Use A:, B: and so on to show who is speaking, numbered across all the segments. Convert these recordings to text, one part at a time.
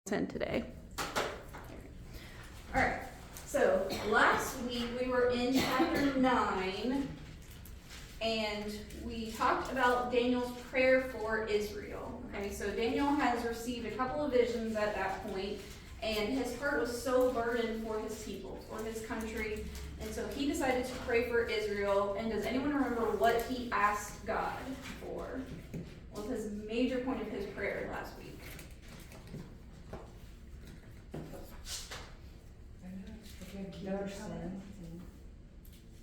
A: 10 today. All right, so last week we were in chapter 9 and we talked about Daniel's prayer for Israel. Okay, so Daniel has received a couple of visions at that point, and his heart was so burdened for his people, for his country, and so he decided to pray for Israel. And does anyone remember what he asked God for? What was his major point of his prayer last week?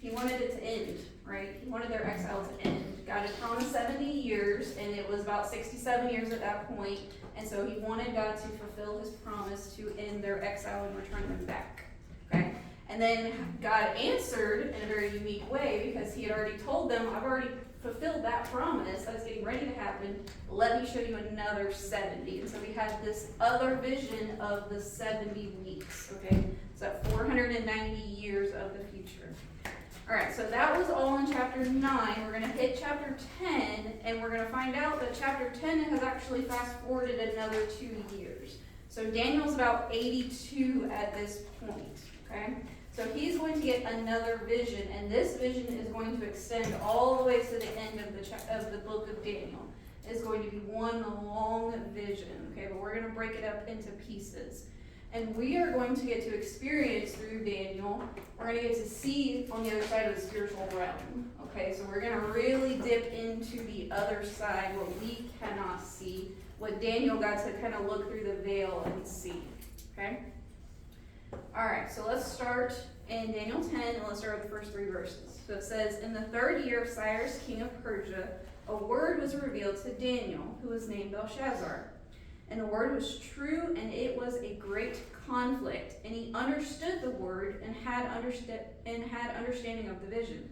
A: He wanted it to end, right? He wanted their exile to end. God had promised 70 years, and it was about 67 years at that point, and so he wanted God to fulfill his promise to end their exile and return them back, okay? And then God answered in a very unique way, because he had already told them, I've already fulfilled that promise, that's getting ready to happen, let me show you another 70. And so we had this other vision of the 70 weeks, okay? So 490 years of the future. All right, so that was all in chapter 9. We're going to hit chapter 10, and we're going to find out that chapter 10 has actually fast forwarded another 2 years. So Daniel's about 82 at this point, okay? So he's going to get another vision, and this vision is going to extend all the way to the end of the book of Daniel. It's going to be one long vision, okay? But we're going to break it up into pieces. And we are going to get to experience through Daniel, we're going to get to see on the other side of the spiritual realm. Okay, so we're going to really dip into the other side, what we cannot see, what Daniel got to kind of look through the veil and see. Okay? All right, so let's start in Daniel 10, and let's start with the first 3 verses. So it says, in the 3rd year of Cyrus, king of Persia, a word was revealed to Daniel, who was named Belshazzar. And the word was true, and it was a great conflict. And he understood the word and had understanding of the vision.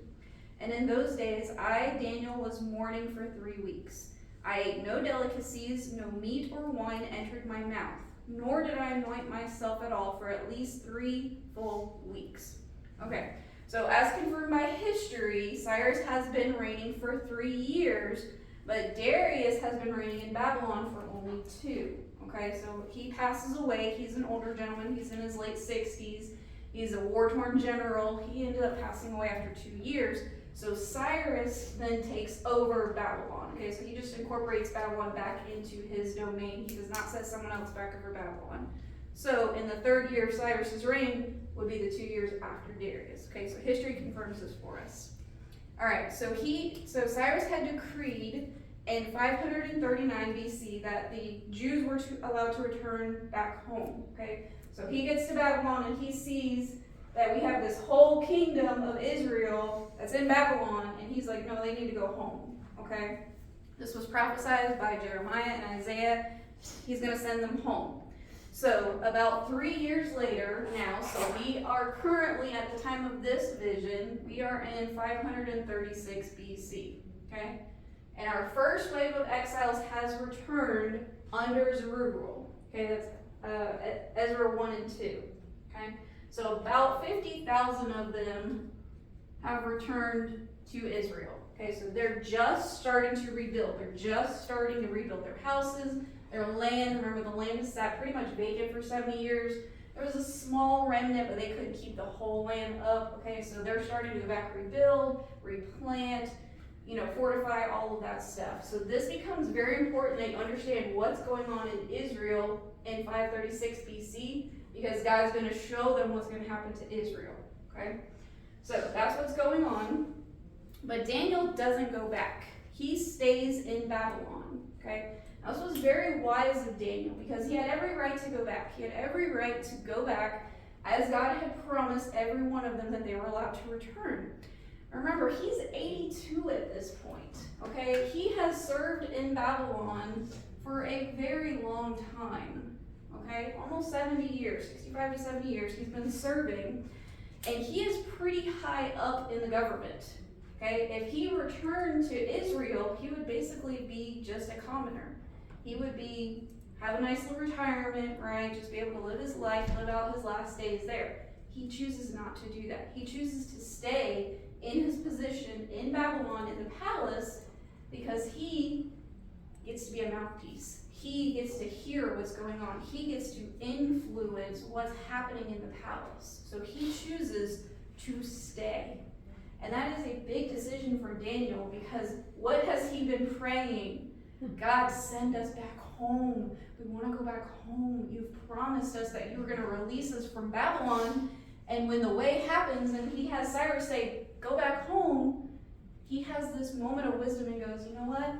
A: And in those days, I, Daniel, was mourning for 3 weeks. I ate no delicacies, no meat or wine entered my mouth, nor did I anoint myself at all for at least 3 full weeks. Okay, so as confirmed by history, Cyrus has been reigning for 3 years, but Darius has been reigning in Babylon for only 2. Okay, so he passes away. He's an older gentleman. He's in his late 60s. He's a war-torn general. He ended up passing away after 2 years. So Cyrus then takes over Babylon. Okay, so he just incorporates Babylon back into his domain. He does not set someone else back over Babylon. So in the 3rd year of Cyrus's reign would be the 2 years after Darius. Okay, so history confirms this for us. All right, so Cyrus had decreed in 539 BC that the Jews were allowed to return back home. Okay, so he gets to Babylon and he sees that we have this whole kingdom of Israel that's in Babylon, and he's like, no, they need to go home. Okay, this was prophesied by Jeremiah and Isaiah. He's going to send them home. So about 3 years later now, so we are currently at the time of this vision, we are in 536 BC, okay? And our first wave of exiles has returned under Zerubbabel, okay? That's Ezra 1 and 2, okay? So about 50,000 of them have returned to Israel, okay? So they're just starting to rebuild. They're just starting to rebuild their houses, their land. Remember, the land has sat pretty much vacant for 70 years. There was a small remnant, but they couldn't keep the whole land up. Okay, so they're starting to go back, rebuild, replant, fortify, all of that stuff. So this becomes very important that you understand what's going on in Israel in 536 BC, because God's going to show them what's going to happen to Israel. Okay, so that's what's going on. But Daniel doesn't go back. He stays in Babylon. Okay. Now, this was very wise of Daniel, because he had every right to go back. He had every right to go back as God had promised every one of them that they were allowed to return. Remember, he's 82 at this point, okay? He has served in Babylon for a very long time, okay? Almost 70 years, 65 to 70 years he's been serving, and he is pretty high up in the government, okay? If he returned to Israel, he would basically be just a commoner. He would have a nice little retirement, right? Just be able to live his life, live out his last days there. He chooses not to do that. He chooses to stay in his position in Babylon in the palace, because he gets to be a mouthpiece. he gets to hear what's going on. He gets to influence what's happening in the palace. So he chooses to stay. And that is a big decision for Daniel, because what has he been praying? God, send us back home. We want to go back home. You've promised us that you were going to release us from Babylon. And when the way happens and he has Cyrus say, go back home, he has this moment of wisdom and goes, you know what?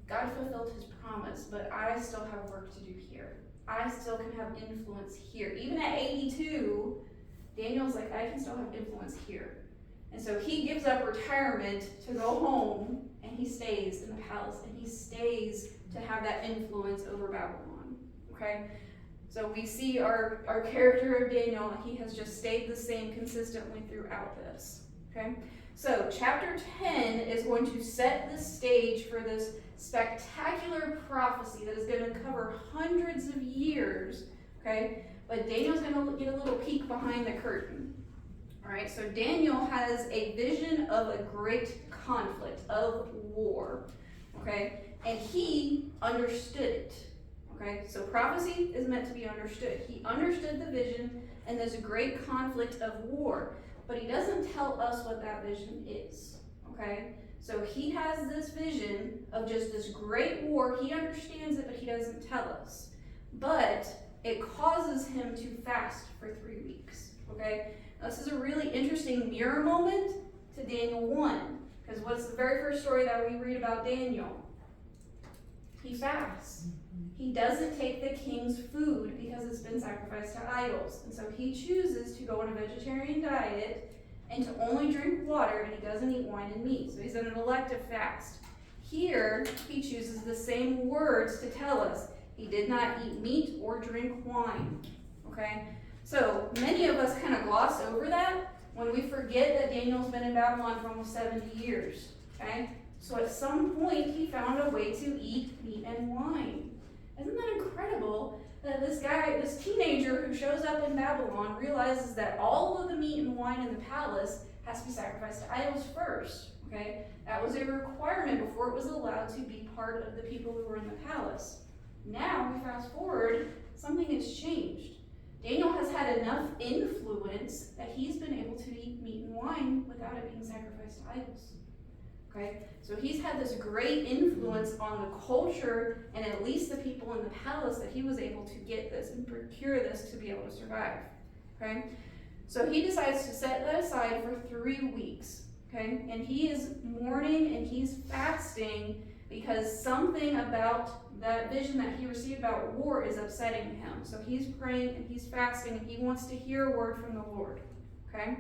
A: God fulfilled his promise, but I still have work to do here. I still can have influence here. Even at 82, Daniel's like, I can still have influence here. And so he gives up retirement to go home, and he stays in the palace, and he stays to have that influence over Babylon. Okay? So we see our character of Daniel, he has just stayed the same consistently throughout this. Okay? So chapter 10 is going to set the stage for this spectacular prophecy that is going to cover hundreds of years. Okay? But Daniel's going to get a little peek behind the curtain. All right, so Daniel has a vision of a great conflict, of war, okay? And he understood it, okay? So prophecy is meant to be understood. He understood the vision and there's a great conflict of war, but he doesn't tell us what that vision is, okay? So he has this vision of just this great war. He understands it, but he doesn't tell us. But it causes him to fast for 3 weeks, okay? This is a really interesting mirror moment to Daniel 1. Because what's the very first story that we read about Daniel? He fasts. He doesn't take the king's food because it's been sacrificed to idols. And so he chooses to go on a vegetarian diet and to only drink water, and he doesn't eat wine and meat. So he's in an elective fast. Here, he chooses the same words to tell us. He did not eat meat or drink wine. Okay? So many of us kind of gloss over that when we forget that Daniel's been in Babylon for almost 70 years, okay? So at some point, he found a way to eat meat and wine. Isn't that incredible that this guy, this teenager who shows up in Babylon realizes that all of the meat and wine in the palace has to be sacrificed to idols first, okay? That was a requirement before it was allowed to be part of the people who were in the palace. Now, we fast forward, something has changed. Daniel has had enough influence that he's been able to eat meat and wine without it being sacrificed to idols. Okay? So he's had this great influence on the culture and at least the people in the palace that he was able to get this and procure this to be able to survive. Okay? So he decides to set that aside for 3 weeks. Okay? And he is mourning and he's fasting because something about that vision that he received about war is upsetting him. So he's praying and he's fasting and he wants to hear a word from the Lord. Okay?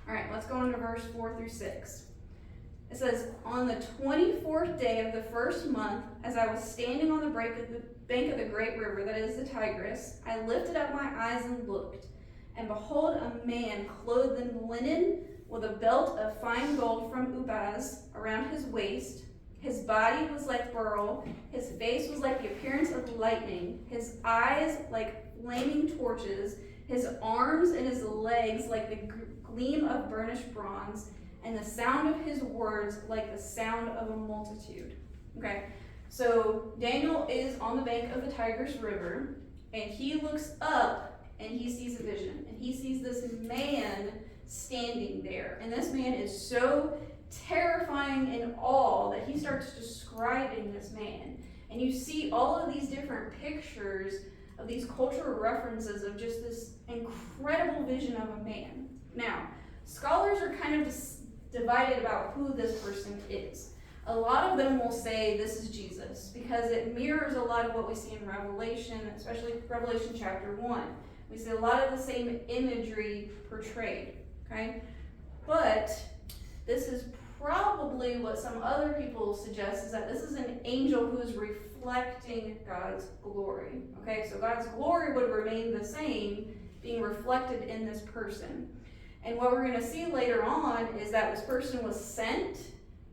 A: All right, let's go on to verse 4 through 6. It says, on the 24th day of the first month, as I was standing on the bank of the great river, that is the Tigris, I lifted up my eyes and looked, and behold, a man clothed in linen with a belt of fine gold from Ubaz around his waist. His body was like beryl, his face was like the appearance of lightning, his eyes like flaming torches, his arms and his legs like the gleam of burnished bronze, and the sound of his words like the sound of a multitude. Okay, so Daniel is on the bank of the Tigris River, and he looks up and he sees a vision, and he sees this man standing there, and this man is so terrifying in awe that he starts describing this man. And you see all of these different pictures of these cultural references of just this incredible vision of a man. Now, scholars are kind of divided about who this person is. A lot of them will say this is Jesus because it mirrors a lot of what we see in Revelation, especially Revelation chapter 1. We see a lot of the same imagery portrayed, okay? But this is probably what some other people suggest, is that this is an angel who is reflecting God's glory. Okay, so God's glory would remain the same, being reflected in this person. And what we're going to see later on is that this person was sent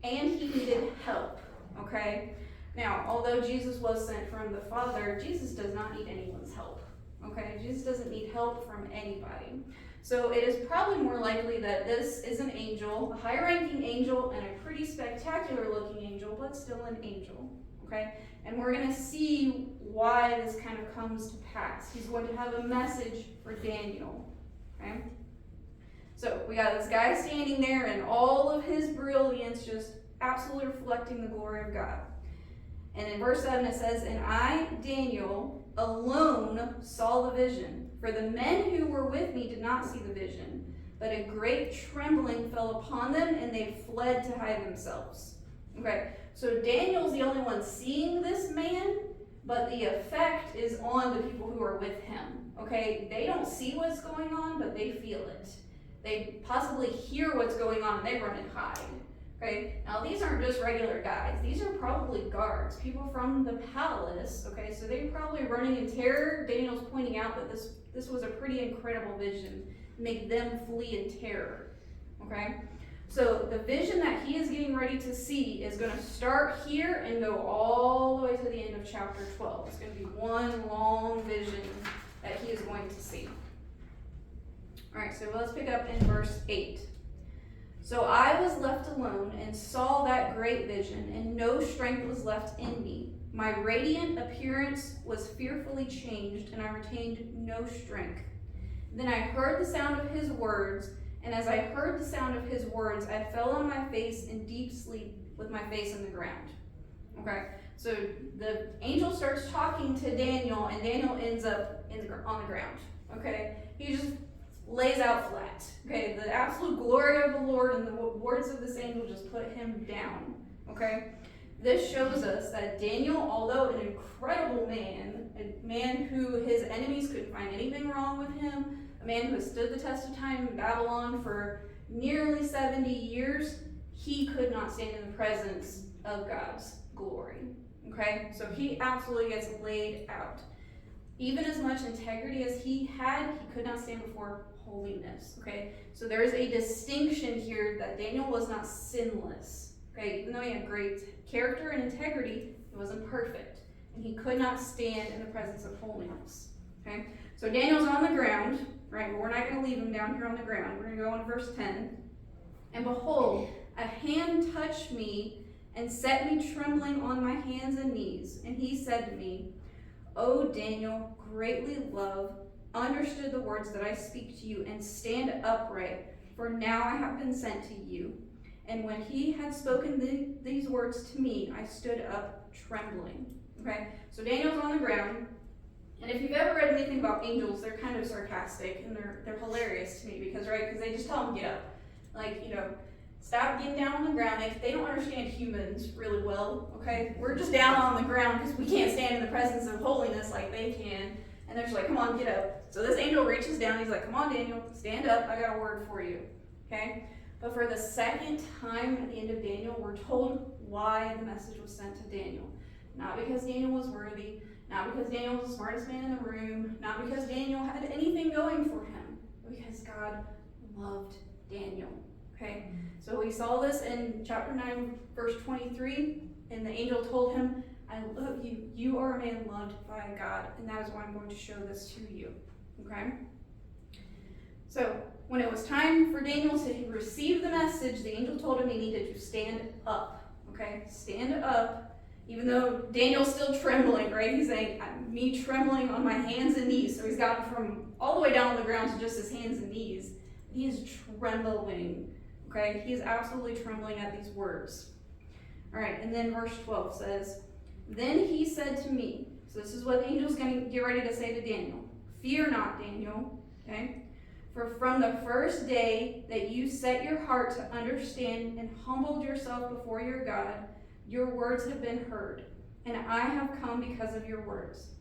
A: and he needed help. Okay, now although Jesus was sent from the Father, Jesus does not need anyone's help. Okay, Jesus doesn't need help from anybody. So it is probably more likely that this is an angel, a high-ranking angel, and a pretty spectacular-looking angel, but still an angel, okay? And we're going to see why this kind of comes to pass. He's going to have a message for Daniel, okay? So we got this guy standing there in all of his brilliance, just absolutely reflecting the glory of God. And in verse 7 it says, "And I, Daniel, alone saw the vision, for the men who were with me did not see the vision, but a great trembling fell upon them, and they fled to hide themselves." Okay, so Daniel's the only one seeing this man, but the effect is on the people who are with him. Okay, they don't see what's going on, but they feel it. They possibly hear what's going on, and they run and hide. Okay, now these aren't just regular guys. These are probably guards, people from the palace. Okay, so they're probably running in terror. Daniel's pointing out that this was a pretty incredible vision, make them flee in terror. Okay, so the vision that he is getting ready to see is going to start here and go all the way to the end of chapter 12. It's going to be one long vision that he is going to see. All right, so let's pick up in verse 8. "So I was left alone and saw that great vision, and no strength was left in me. My radiant appearance was fearfully changed, and I retained no strength. Then I heard the sound of his words, and as I heard the sound of his words, I fell on my face in deep sleep with my face in the ground." Okay, so the angel starts talking to Daniel, and Daniel ends up on the ground. Okay, he just lays out flat. Okay, the absolute glory of the Lord and the words of this angel just put him down. Okay, this shows us that Daniel, although an incredible man, a man who his enemies couldn't find anything wrong with him, a man who has stood the test of time in Babylon for nearly 70 years, he could not stand in the presence of God's glory. Okay, so he absolutely gets laid out. Even as much integrity as he had, he could not stand before holiness. Okay, so there is a distinction here that Daniel was not sinless. Okay, even though he had great character and integrity, he wasn't perfect, and he could not stand in the presence of holiness. Okay, so Daniel's on the ground, right? But we're not going to leave him down here on the ground. We're going to go on verse 10. "And behold, a hand touched me and set me trembling on my hands and knees. And he said to me, 'O Daniel, greatly loved, understood the words that I speak to you, and stand upright, for now I have been sent to you.' And when he had spoken these words to me, I stood up trembling." Okay, so Daniel's on the ground, and if you've ever read anything about angels, they're kind of sarcastic, and they're hilarious to me because they just tell them get up. Like, stop getting down on the ground. They don't understand humans really well, okay? We're just down on the ground because we can't stand in the presence of holiness like they can. And they're just like, come on, get up. So this angel reaches down. He's like, come on, Daniel, stand up. I got a word for you, okay? But for the second time at the end of Daniel, we're told why the message was sent to Daniel. Not because Daniel was worthy, not because Daniel was the smartest man in the room, not because Daniel had anything going for him, but because God loved Daniel. Okay, so we saw this in chapter 9, verse 23, and the angel told him, "I love you. You are a man loved by God, and that is why I'm going to show this to you." Okay? So when it was time for Daniel to receive the message, the angel told him he needed to stand up. Okay? Stand up, even though Daniel's still trembling, right? He's saying, "Me trembling on my hands and knees." So he's gotten from all the way down on the ground to just his hands and knees. He is trembling. Okay, he is absolutely trembling at these words. All right, and then verse 12 says, "Then he said to me," so this is what the angel's going to get ready to say to Daniel, "Fear not, Daniel, okay? For from the first day that you set your heart to understand and humbled yourself before your God, your words have been heard, and I have come because of your words.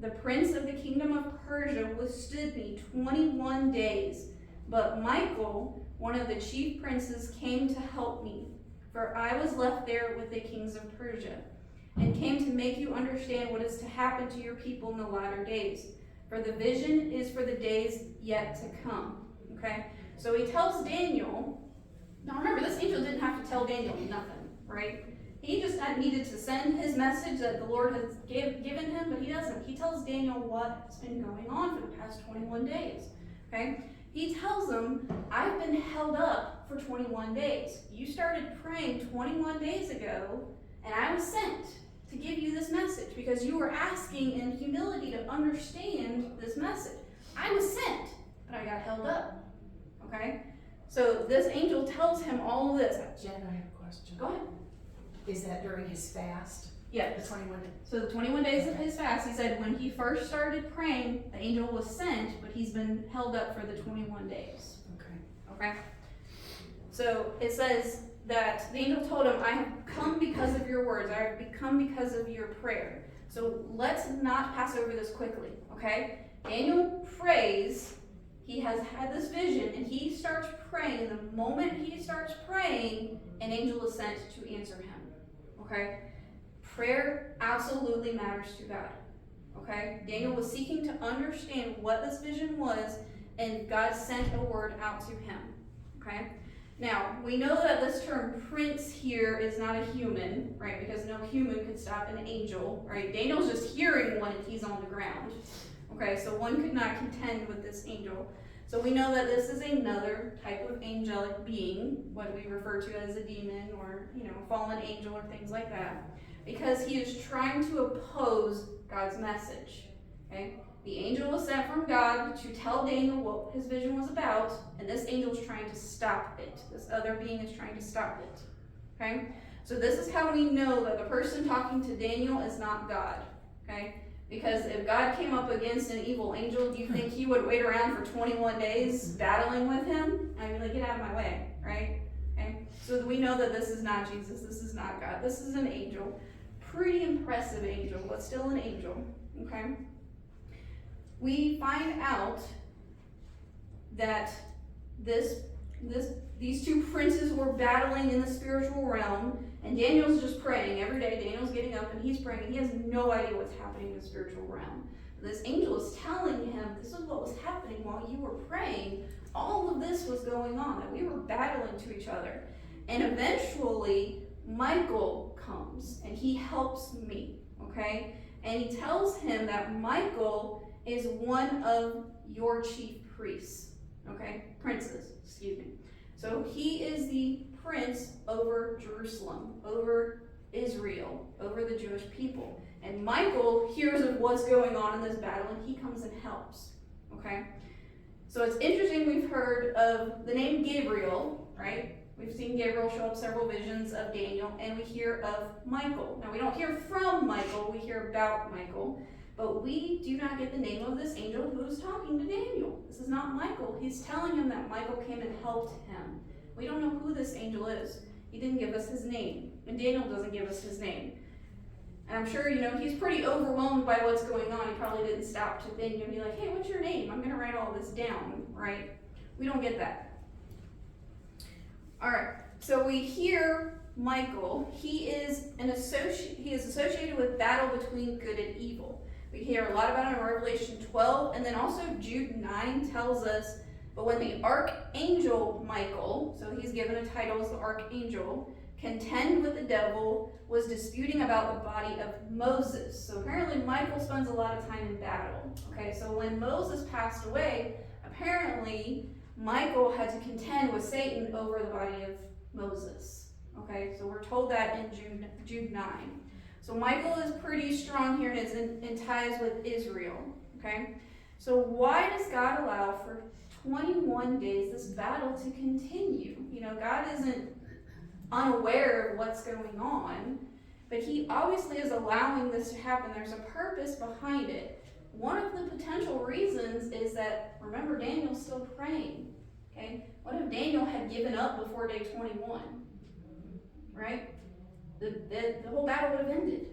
A: The prince of the kingdom of Persia withstood me 21 days, but Michael, one of the chief princes, came to help me, for I was left there with the kings of Persia, and came to make you understand what is to happen to your people in the latter days. For the vision is for the days yet to come." Okay? So he tells Daniel, now remember, this angel didn't have to tell Daniel nothing, right? He just needed to send his message that the Lord has given him, but he doesn't. He tells Daniel what's been going on for the past 21 days. Okay? He tells them, "I've been held up for 21 days. You started praying 21 days ago, and I was sent. to give you this message because you were asking in humility to understand this message. I was sent, but I got held up. Okay? So this angel tells him all of this.
B: Jen, I have a question.
A: Go ahead.
B: Is that during his fast?
A: Yeah.
B: The 21 days?
A: So the 21 days of his fast, he said when he first started praying, the angel was sent, but he's been held up for the 21 days. Okay? So it says that the angel told him, I have come because of your words. I have come because of your prayer. So let's not pass over this quickly, okay? Daniel prays. He has had this vision, and he starts praying. The moment he starts praying, an angel is sent to answer him, okay? Prayer absolutely matters to God, okay? Daniel was seeking to understand what this vision was, and God sent a word out to him, okay? Now, we know that this term prince here is not a human, right? Because no human could stop an angel, right? Daniel's just hearing one and he's on the ground, okay? So one could not contend with this angel. So we know that this is another type of angelic being, what we refer to as a demon or, fallen angel or things like that, because he is trying to oppose God's message, okay? The angel was sent from God to tell Daniel what his vision was about, and this angel is trying to stop it. This other being is trying to stop it, okay? So this is how we know that the person talking to Daniel is not God, okay? Because if God came up against an evil angel, do you think he would wait around for 21 days battling with him? I mean, get out of my way, right? Okay? So we know that this is not Jesus. This is not God. This is an angel. Pretty impressive angel, but still an angel, okay? We find out that these two princes were battling in the spiritual realm, and Daniel's just praying every day. Daniel's getting up and he's praying, and he has no idea what's happening in the spiritual realm. This angel is telling him this is what was happening while you were praying. All of this was going on, that we were battling to each other. And eventually, Michael comes and he helps me, okay? And he tells him that Michael is one of your chief priests, okay? Princes, excuse me. So he is the prince over Jerusalem, over Israel, over the Jewish people. And Michael hears of what's going on in this battle, and he comes and helps, okay? So it's interesting, we've heard of the name Gabriel, right? We've seen Gabriel show up several visions of Daniel, and we hear of Michael. Now, we don't hear from Michael, we hear about Michael, but we do not get the name of this angel who's talking to Daniel. This is not Michael. He's telling him that Michael came and helped him. We don't know who this angel is. He didn't give us his name, and Daniel doesn't give us his name. And I'm sure, he's pretty overwhelmed by what's going on. He probably didn't stop to think and be like, hey, what's your name? I'm going to write all this down, right? We don't get that. All right, so we hear Michael. He is associated with battle between good and evil. We hear a lot about it in Revelation 12, and then also Jude 9 tells us, but when the archangel Michael, so he's given a title as the archangel, contend with the devil, was disputing about the body of Moses. So apparently Michael spends a lot of time in battle. Okay, so when Moses passed away, apparently Michael had to contend with Satan over the body of Moses. Okay, so we're told that in Jude 9. So Michael is pretty strong here and is in ties with Israel. Okay, so why does God allow for 21 days this battle to continue? God isn't unaware of what's going on, but he obviously is allowing this to happen. There's a purpose behind it. One of the potential reasons is that, remember, Daniel's still praying. Okay, what if Daniel had given up before day 21? Right? The whole battle would have ended.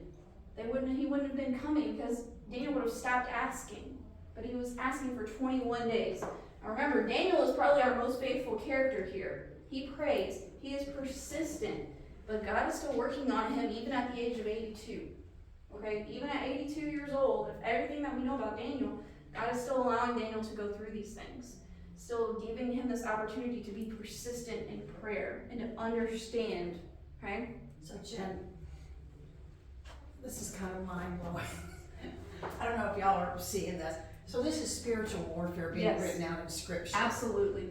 A: He wouldn't have been coming because Daniel would have stopped asking. But he was asking for 21 days. Now remember, Daniel is probably our most faithful character here. He prays. He is persistent. But God is still working on him even at the age of 82. Okay? Even at 82 years old, if everything that we know about Daniel, God is still allowing Daniel to go through these things. Still giving him this opportunity to be persistent in prayer and to understand. Okay?
B: So Jen, this is kind of mind-blowing. I don't know if y'all are seeing this. So this is spiritual warfare being written out in scripture.
A: Absolutely.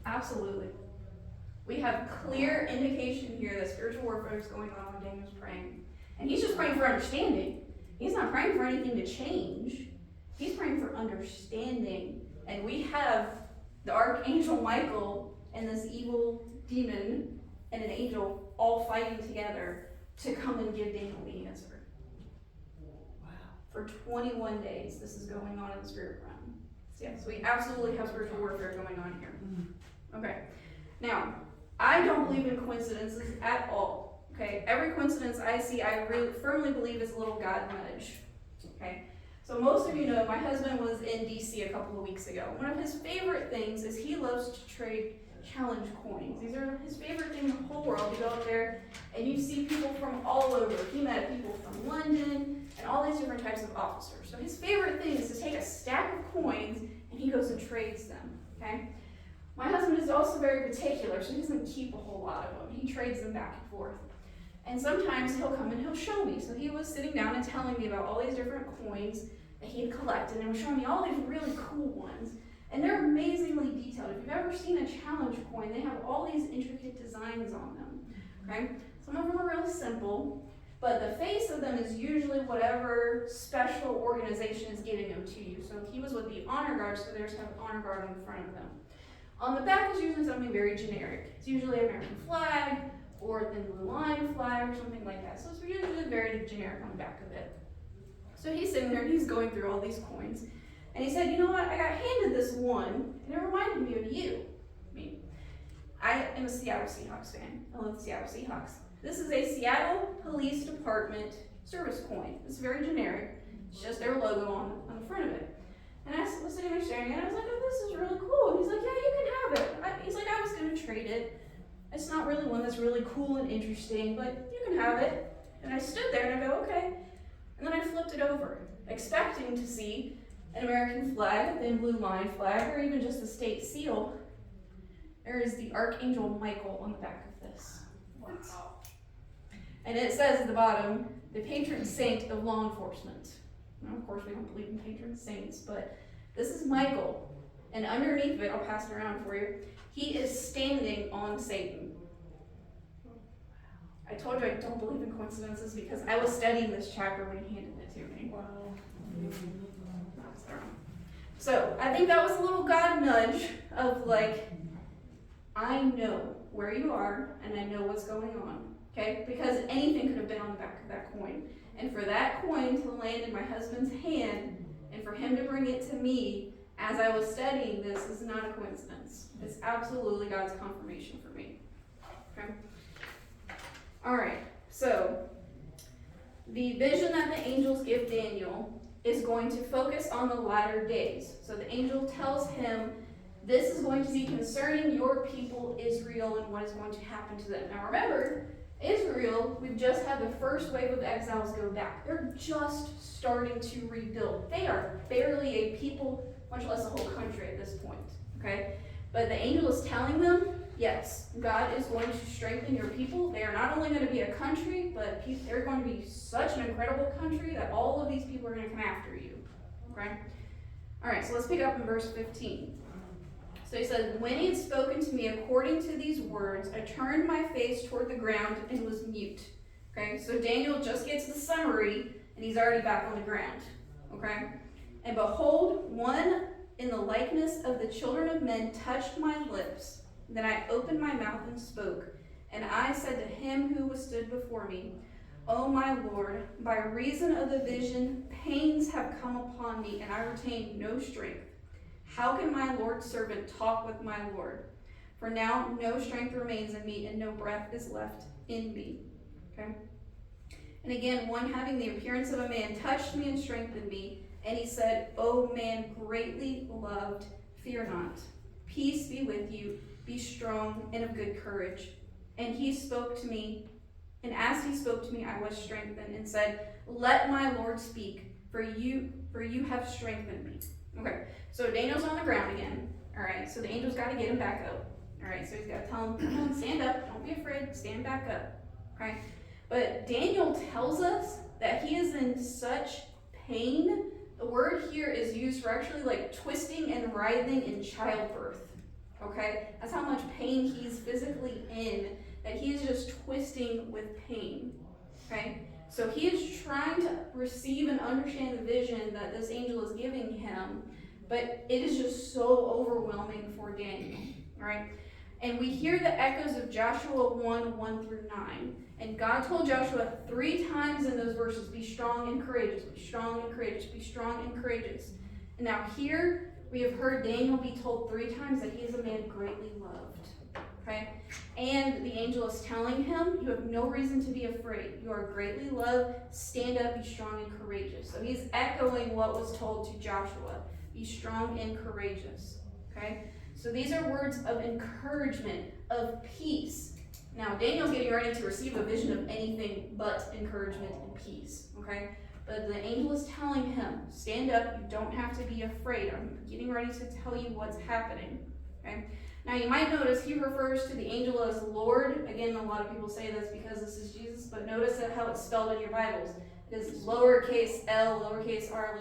A: Absolutely. We have clear indication here that spiritual warfare is going on when Daniel's praying. And he's just praying for understanding. He's not praying for anything to change. He's praying for understanding. And we have the Archangel Michael and this evil demon and an angel all fighting together to come and give Daniel the answer.
B: Wow.
A: For 21 days, this is going on in the spirit realm. So yes, we absolutely have spiritual warfare going on here. Okay. Now, I don't believe in coincidences at all. Okay. Every coincidence I see, I really firmly believe is a little God nudge. Okay. So most of you know, my husband was in DC a couple of weeks ago. One of his favorite things is he loves to trade challenge coins. These are his favorite thing in the whole world. You go out there and you see people from all over. He met people from London and all these different types of officers. So his favorite thing is to take a stack of coins and he goes and trades them. Okay. My husband is also very particular, so he doesn't keep a whole lot of them. He trades them back and forth. And sometimes he'll come and he'll show me. So he was sitting down and telling me about all these different coins that he had collected and was showing me all these really cool ones. And they're amazingly detailed. If you've ever seen a challenge coin, they have all these intricate designs on them. Okay? Some of them are real simple, but the face of them is usually whatever special organization is giving them to you. So he was with the honor guard, so there's have an honor guard on the front of them. On the back is usually something very generic. It's usually American flag or a thin blue line flag or something like that. So it's usually very generic on the back of it. So he's sitting there and he's going through all these coins. And he said, you know what, I got handed this one and it reminded me of you. Me. I am a Seattle Seahawks fan. I love the Seattle Seahawks. This is a Seattle Police Department service coin. It's very generic. It's just their logo on the front of it. And I was sitting there staring at it. I was like, oh, this is really cool. And he's like, yeah, you can have it. He's like, I was going to trade it. It's not really one that's really cool and interesting, but you can have it. And I stood there and I go, okay. And then I flipped it over, expecting to see an American flag, a thin blue line flag, or even just a state seal. There is the Archangel Michael on the back of this.
B: Wow.
A: And it says at the bottom, the patron saint of law enforcement. Now, of course, we don't believe in patron saints, but this is Michael. And underneath it, I'll pass it around for you, he is standing on Satan. I told you I don't believe in coincidences because I was studying this chapter when he handed it to me.
B: Wow.
A: So I think that was a little God nudge of like, I know where you are and I know what's going on, okay? Because anything could have been on the back of that coin. And for that coin to land in my husband's hand and for him to bring it to me as I was studying this is not a coincidence. It's absolutely God's confirmation for me, okay? All right, so the vision that the angels give Daniel is going to focus on the latter days. So the angel tells him, this is going to be concerning your people Israel and what is going to happen to them. Now remember, Israel, we've just had the first wave of exiles go back. They're just starting to rebuild. They are barely a people, much less a whole country at this point, okay? But the angel is telling them, yes, God is going to strengthen your people. They are not only going to be a country, but they're going to be such an incredible country that all of these people are going to come after you. Okay? All right, so let's pick up in verse 15. So he said, when he had spoken to me according to these words, I turned my face toward the ground and was mute. Okay, so Daniel just gets the summary and he's already back on the ground. Okay? And behold, one in the likeness of the children of men touched my lips. Then I opened my mouth and spoke, and I said to him who was stood before me, O my Lord, by reason of the vision, pains have come upon me, and I retain no strength. How can my Lord's servant talk with my Lord? For now no strength remains in me, and no breath is left in me. Okay? And again, one having the appearance of a man touched me and strengthened me, and he said, O man greatly loved, fear not. Peace be with you. Be strong and of good courage. And he spoke to me, and as he spoke to me, I was strengthened, and said, let my Lord speak, for you have strengthened me. Okay, so Daniel's on the ground again. All right, so the angel's got to get him back up. All right, so he's got to tell him, come on, stand up. Don't be afraid. Stand back up. Okay, but Daniel tells us that he is in such pain. The word here is used for actually like twisting and writhing in childbirth. Okay, that's how much pain he's physically in, that he is just twisting with pain. Okay, So he is trying to receive and understand the vision that this angel is giving him, but it is just so overwhelming for Daniel, right? And we hear the echoes of Joshua 1 through 9. And God told Joshua 3 times in those verses, be strong and courageous, be strong and courageous, be strong and courageous. And now here we have heard Daniel be told 3 times that he is a man greatly loved. Okay? And the angel is telling him, you have no reason to be afraid. You are greatly loved. Stand up, be strong and courageous. So he's echoing what was told to Joshua. Be strong and courageous. Okay? So these are words of encouragement, of peace. Now, Daniel's getting ready to receive a vision of anything but encouragement and peace. Okay? But the angel is telling him, stand up, you don't have to be afraid. I'm getting ready to tell you what's happening. Okay? Now, you might notice he refers to the angel as Lord. Again, a lot of people say that's because this is Jesus, but notice how it's spelled in your Bibles. It is lowercase l, lowercase r,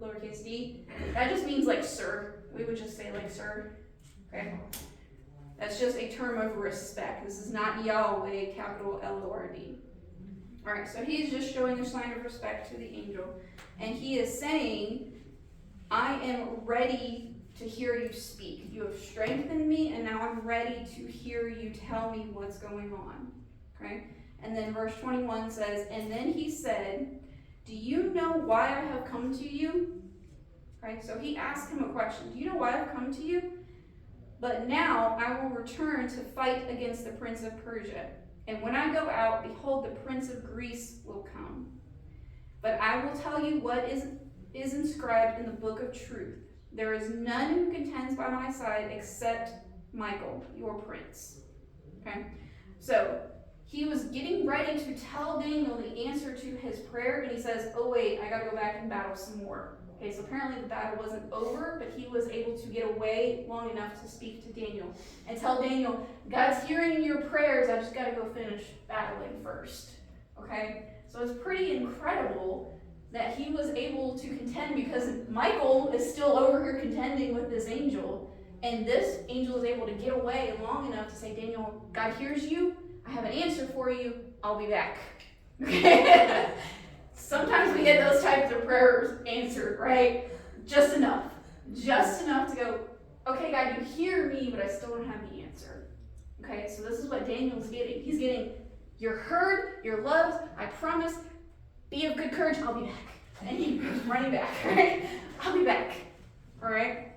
A: lowercase d. That just means like sir. We would just say like sir. Okay? That's just a term of respect. This is not Yahweh, capital L-O-R-D. Alright, so he's just showing a sign of respect to the angel. And he is saying, I am ready to hear you speak. You have strengthened me, and now I'm ready to hear you tell me what's going on. Okay? And then verse 21 says, and then he said, do you know why I have come to you? Okay, so he asked him a question. Do you know why I've come to you? But now I will return to fight against the prince of Persia. And when I go out, behold, the prince of Greece will come. But I will tell you what is inscribed in the book of truth. There is none who contends by my side except Michael, your prince. Okay? So he was getting ready to tell Daniel the answer to his prayer, and he says, oh wait, I gotta go back and battle some more. Okay, so apparently the battle wasn't over, but he was able to get away long enough to speak to Daniel and tell Daniel, God's hearing your prayers, I just gotta go finish battling first. Okay? So it's pretty incredible that he was able to contend, because Michael is still over here contending with this angel, and this angel is able to get away long enough to say, Daniel, God hears you, I have an answer for you, I'll be back. Okay? Sometimes we get those types of prayers answered, right? Just enough to go, okay, God, you hear me, but I still don't have the answer. Okay, so this is what Daniel's getting. He's getting, you're heard, you're loved, I promise, be of good courage, I'll be back. And he's running back, right? I'll be back, all right?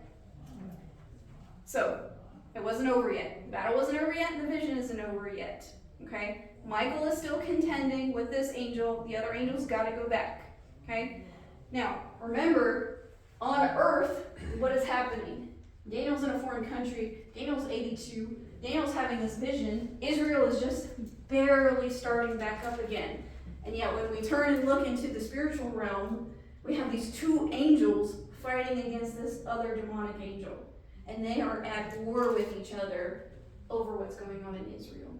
A: So, it wasn't over yet. The battle wasn't over yet, and the vision isn't over yet, okay? Michael is still contending with this angel. The other angel's got to go back, okay? Now, remember, on earth, what is happening? Daniel's in a foreign country. Daniel's 82. Daniel's having this vision. Israel is just barely starting back up again. And yet, when we turn and look into the spiritual realm, we have these 2 angels fighting against this other demonic angel. And they are at war with each other over what's going on in Israel,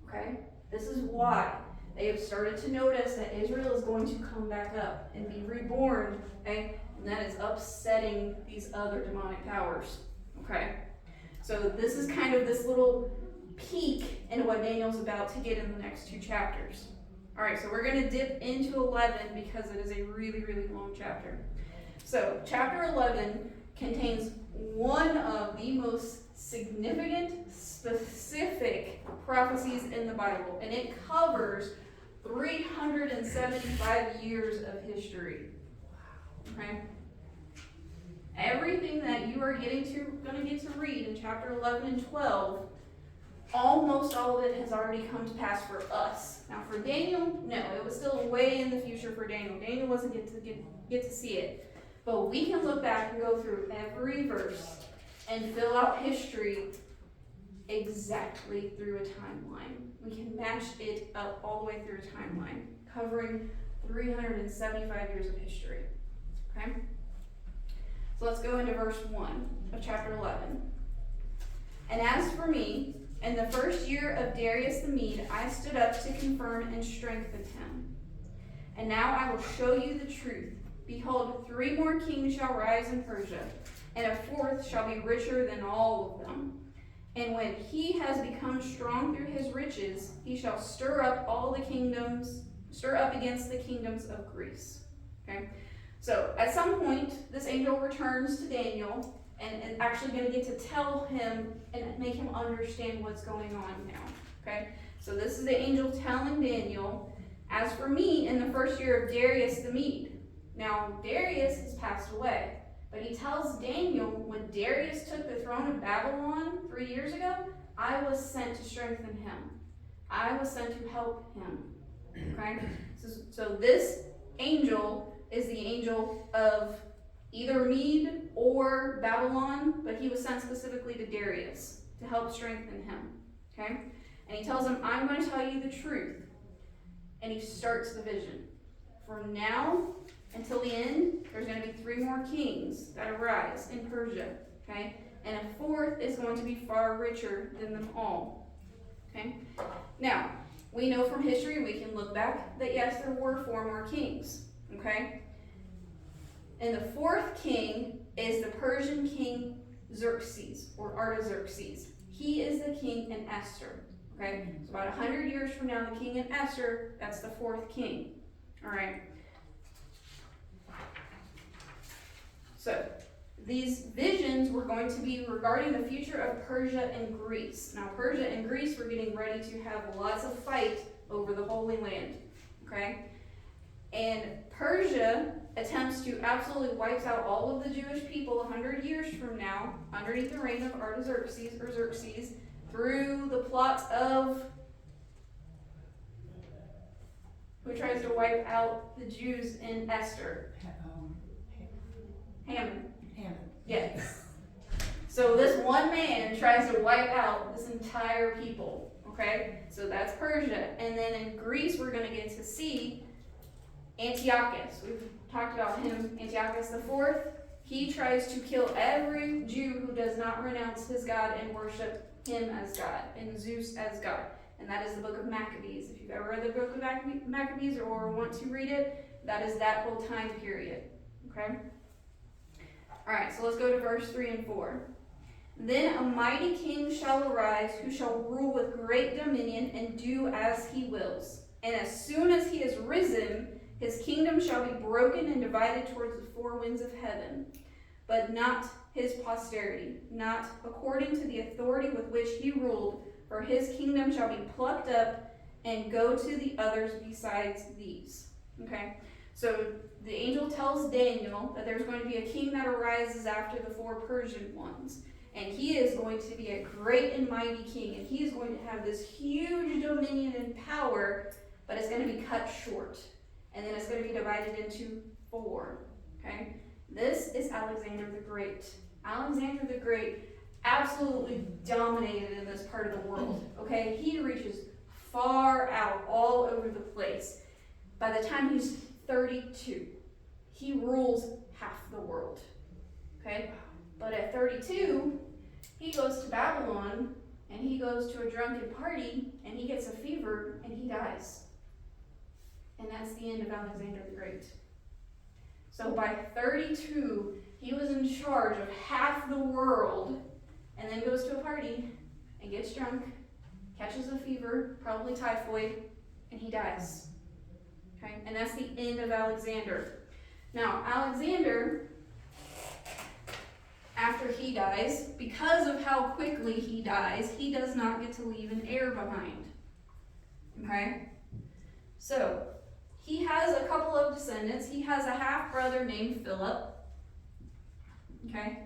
A: okay? This is why they have started to notice that Israel is going to come back up and be reborn, okay? And that is upsetting these other demonic powers, okay? So this is kind of this little peek into what Daniel's about to get in the next 2 chapters. All right, so we're going to dip into 11 because it is a really, really long chapter. So chapter 11 contains one of the most significant, specific prophecies in the Bible, and it covers 375 years of history. Okay? Everything that you are going to get to read in chapter 11 and 12, almost all of it has already come to pass for us. Now for Daniel, no, it was still way in the future for Daniel. Daniel wasn't get to see it. But we can look back and go through every verse and fill out history exactly through a timeline. We can match it up all the way through a timeline, covering 375 years of history. Okay? So let's go into verse 1 of chapter 11. And as for me, in the first year of Darius the Mede, I stood up to confirm and strengthen him. And now I will show you the truth. Behold, 3 more kings shall rise in Persia, and a 4th shall be richer than all of them. And when he has become strong through his riches, he shall stir up all the kingdoms stir up against the kingdoms of Greece. Okay? So at some point, this angel returns to Daniel and is actually going to get to tell him and make him understand what's going on now. Okay? So this is the angel telling Daniel, as for me, in the first year of Darius the Mede. Now, Darius has passed away, but he tells Daniel, when Darius took the throne of Babylon 3 years ago, I was sent to strengthen him. I was sent to help him. Okay? So this angel is the angel of either Mede or Babylon, but he was sent specifically to Darius to help strengthen him. Okay? And he tells him, I'm going to tell you the truth. And he starts the vision. From now until the end, there's going to be 3 more kings that arise in Persia. Okay? And a 4th is going to be far richer than them all. Okay? Now, we know from history, we can look back, that yes, there were 4 more kings. Okay? And the 4th king is the Persian king Xerxes, or Artaxerxes. He is the king in Esther. Okay? So about 100 years from now, the king in Esther, that's the 4th king. All right? So, these visions were going to be regarding the future of Persia and Greece. Now, Persia and Greece were getting ready to have lots of fight over the Holy Land. Okay? And Persia attempts to absolutely wipe out all of the Jewish people 100 years from now, underneath the reign of Artaxerxes, or Xerxes, through the plot of who tries to wipe out the Jews in Esther? Haman. Yes. So this one man tries to wipe out this entire people. Okay? So that's Persia. And then in Greece, we're going to get to see Antiochus. We've talked about him, Antiochus IV. He tries to kill every Jew who does not renounce his God and worship him as God and Zeus as God. And that is the book of Maccabees. If you've ever read the book of Maccabees or want to read it, that is that whole time period. Okay? Alright, so let's go to verse 3 and 4. Then a mighty king shall arise, who shall rule with great dominion and do as he wills. And as soon as he is risen, his kingdom shall be broken and divided towards the 4 winds of heaven, but not his posterity, not according to the authority with which he ruled, for his kingdom shall be plucked up and go to the others besides these. Okay? So the angel tells Daniel that there's going to be a king that arises after the 4 Persian ones. And he is going to be a great and mighty king. And he is going to have this huge dominion and power, but it's going to be cut short. And then it's going to be divided into 4. Okay? This is Alexander the Great. Alexander the Great absolutely dominated in this part of the world. Okay? He reaches far out all over the place. By the time he's 32, he rules half the world. Okay? But at 32, he goes to Babylon and he goes to a drunken party and he gets a fever and he dies. And that's the end of Alexander the Great. So by 32, he was in charge of half the world and then goes to a party and gets drunk, catches a fever, probably typhoid, and he dies. Okay? And that's the end of Alexander. Now, Alexander, after he dies, because of how quickly he dies, he does not get to leave an heir behind. Okay? So, he has a couple of descendants. He has a half-brother named Philip. Okay?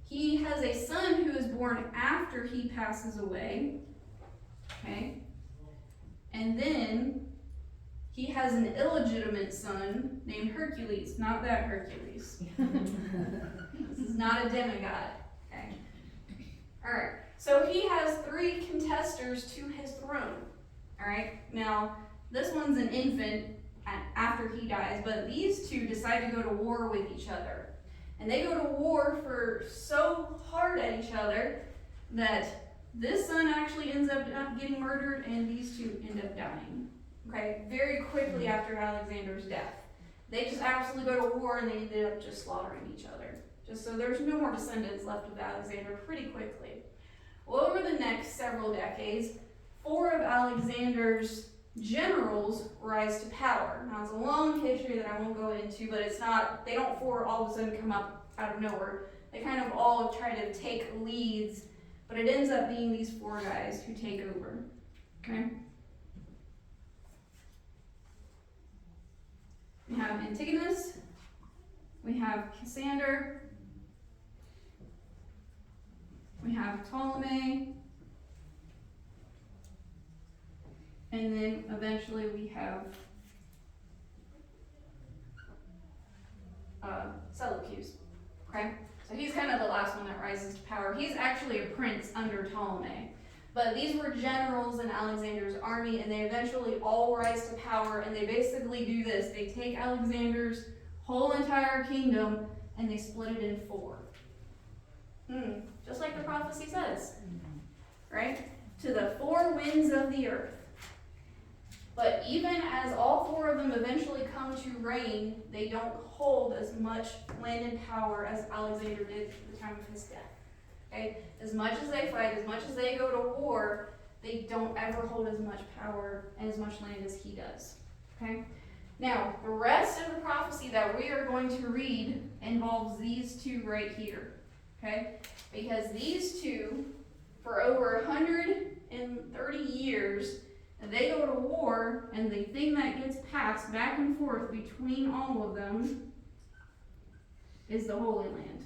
A: He has a son who is born after he passes away. Okay? And then he has an illegitimate son named Hercules. Not that Hercules. This is not a demigod. Okay? Alright. So he has 3 contesters to his throne. Alright? Now, this one's an infant after he dies, but these 2 decide to go to war with each other. And they go to war for so hard at each other that this son actually ends up getting murdered and these 2 end up dying. Okay, very quickly after Alexander's death. They just absolutely go to war and they ended up just slaughtering each other. Just so there's no more descendants left of Alexander pretty quickly. Well, over the next several decades, 4 of Alexander's generals rise to power. Now, it's a long history that I won't go into, but it's not, they don't all of a sudden come up out of nowhere. They kind of all try to take leads, but it ends up being these 4 guys who take over. Okay? We have Antigonus, we have Cassander, we have Ptolemy, and then eventually we have Seleucus. Okay? So he's kind of the last one that rises to power. He's actually a prince under Ptolemy. But these were generals in Alexander's army, and they eventually all rise to power, and they basically do this. They take Alexander's whole entire kingdom, and they split it in 4. Just like the prophecy says. Right? To the 4 winds of the earth. But even as all 4 of them eventually come to reign, they don't hold as much land and power as Alexander did at the time of his death. Okay? As much as they fight, as much as they go to war, they don't ever hold as much power and as much land as he does. Okay? Now, the rest of the prophecy that we are going to read involves these 2 right here. Okay? Because these 2, for over 130 years, they go to war, and the thing that gets passed back and forth between all of them is the Holy Land.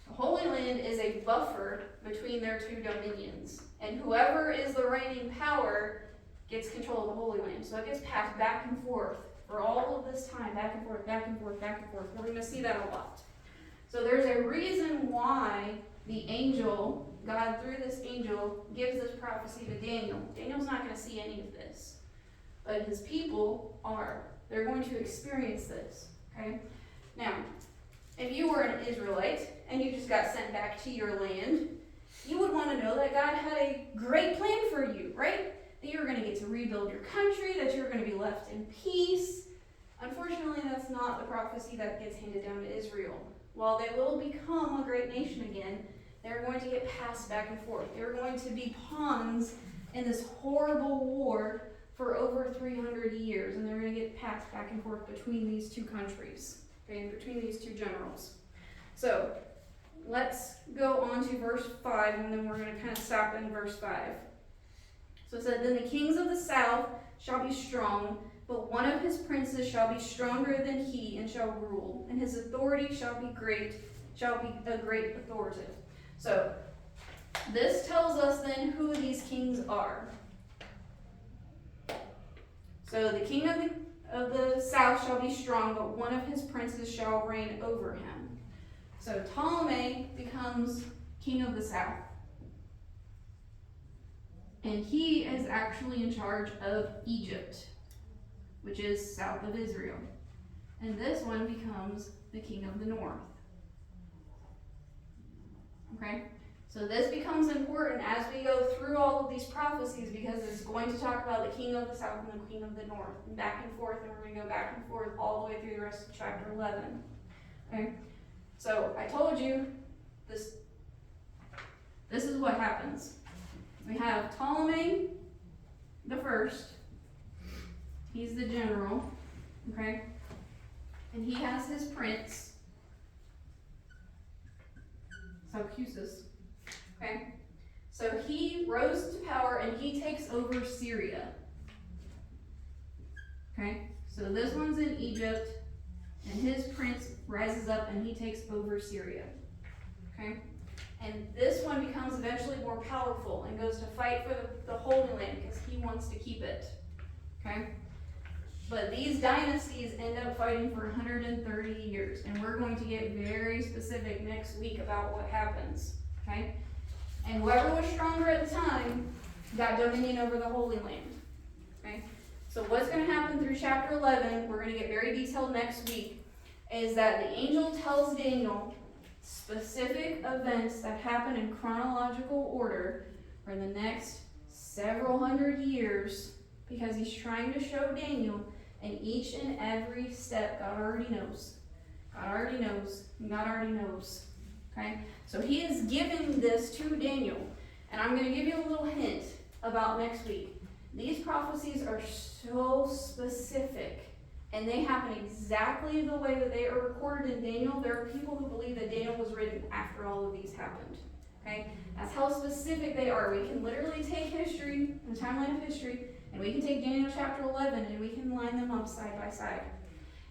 A: The Holy Land is a buffer between their 2 dominions, and whoever is the reigning power gets control of the Holy Land. So it gets passed back and forth for all of this time, back and forth, back and forth, back and forth. We're going to see that a lot. So there's a reason why the angel, God through this angel, gives this prophecy to Daniel. Daniel's not going to see any of this, but his people are. They're going to experience this. Okay? Now, if you were an Israelite and you just got sent back to your land, you would want to know that God had a great plan for you, right? That you were going to get to rebuild your country, that you were going to be left in peace. Unfortunately, that's not the prophecy that gets handed down to Israel. While they will become a great nation again, they're going to get passed back and forth. They're going to be pawns in this horrible war for over 300 years, and they're going to get passed back and forth between these 2 countries, okay, between these 2 generals. So let's go on to verse 5, and then we're going to kind of stop in verse 5. So it said, "Then the kings of the south shall be strong, but one of his princes shall be stronger than he, and shall rule, and his authority shall be a great authoritative." So this tells us then who these kings are. So the king of the south shall be strong, but one of his princes shall reign over him. So Ptolemy becomes king of the south. And he is actually in charge of Egypt, which is south of Israel. And this one becomes the king of the north. Okay? So this becomes important as we go through all of these prophecies, because it's going to talk about the king of the south and the king of the north, and back and forth, and we're going to go back and forth all the way through the rest of chapter 11. Okay? So I told you this is what happens. We have Ptolemy the first. He's the general. Okay? And he has his prince, Seleucus. Okay? So he rose to power and he takes over Syria. Okay? So this one's in Egypt, and his prince rises up and he takes over Syria. Okay? And this one becomes eventually more powerful and goes to fight for the Holy Land because he wants to keep it. Okay? But these dynasties end up fighting for 130 years, and we're going to get very specific next week about what happens. Okay? And whoever was stronger at the time got dominion over the Holy Land. Okay? So what's going to happen through chapter 11, we're going to get very detailed next week, is that the angel tells Daniel specific events that happen in chronological order for the next several hundred years, because he's trying to show Daniel, and each and every step God already knows. God already knows. God already knows. Okay? So he is giving this to Daniel. And I'm going to give you a little hint about next week. These prophecies are so specific, and they happen exactly the way that they are recorded in Daniel. There are people who believe that Daniel was written after all of these happened. Okay? That's how specific they are. We can literally take history, the timeline of history, and we can take Daniel chapter 11, and we can line them up side by side.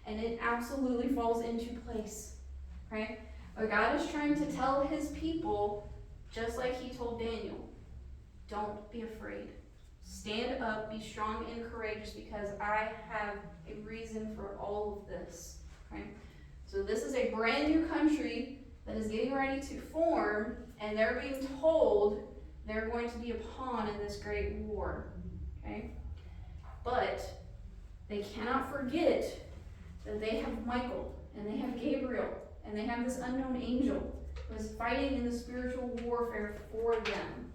A: And it absolutely falls into place. Right? But God is trying to tell his people, just like he told Daniel, don't be afraid. Stand up, be strong and courageous, because I have a reason for all of this. Okay? So this is a brand new country that is getting ready to form, and they're being told they're going to be a pawn in this great war. Okay? But they cannot forget that they have Michael, and they have Gabriel, and they have this unknown angel who is fighting in the spiritual warfare for them.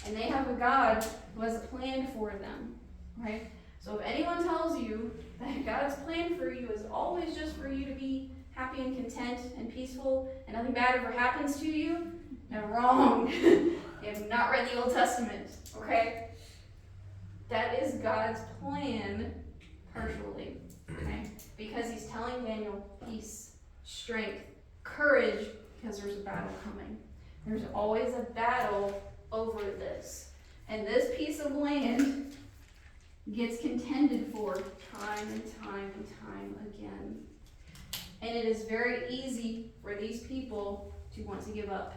A: And they have a God who has a plan for them, right? So if anyone tells you that God's plan for you is always just for you to be happy and content and peaceful and nothing bad ever happens to you, they're wrong. You have not read the Old Testament, okay? That is God's plan partially, okay? Because he's telling Daniel peace, strength, courage, because there's a battle coming. There's always a battle over this. And this piece of land gets contended for time and time and time again. And it is very easy for these people to want to give up,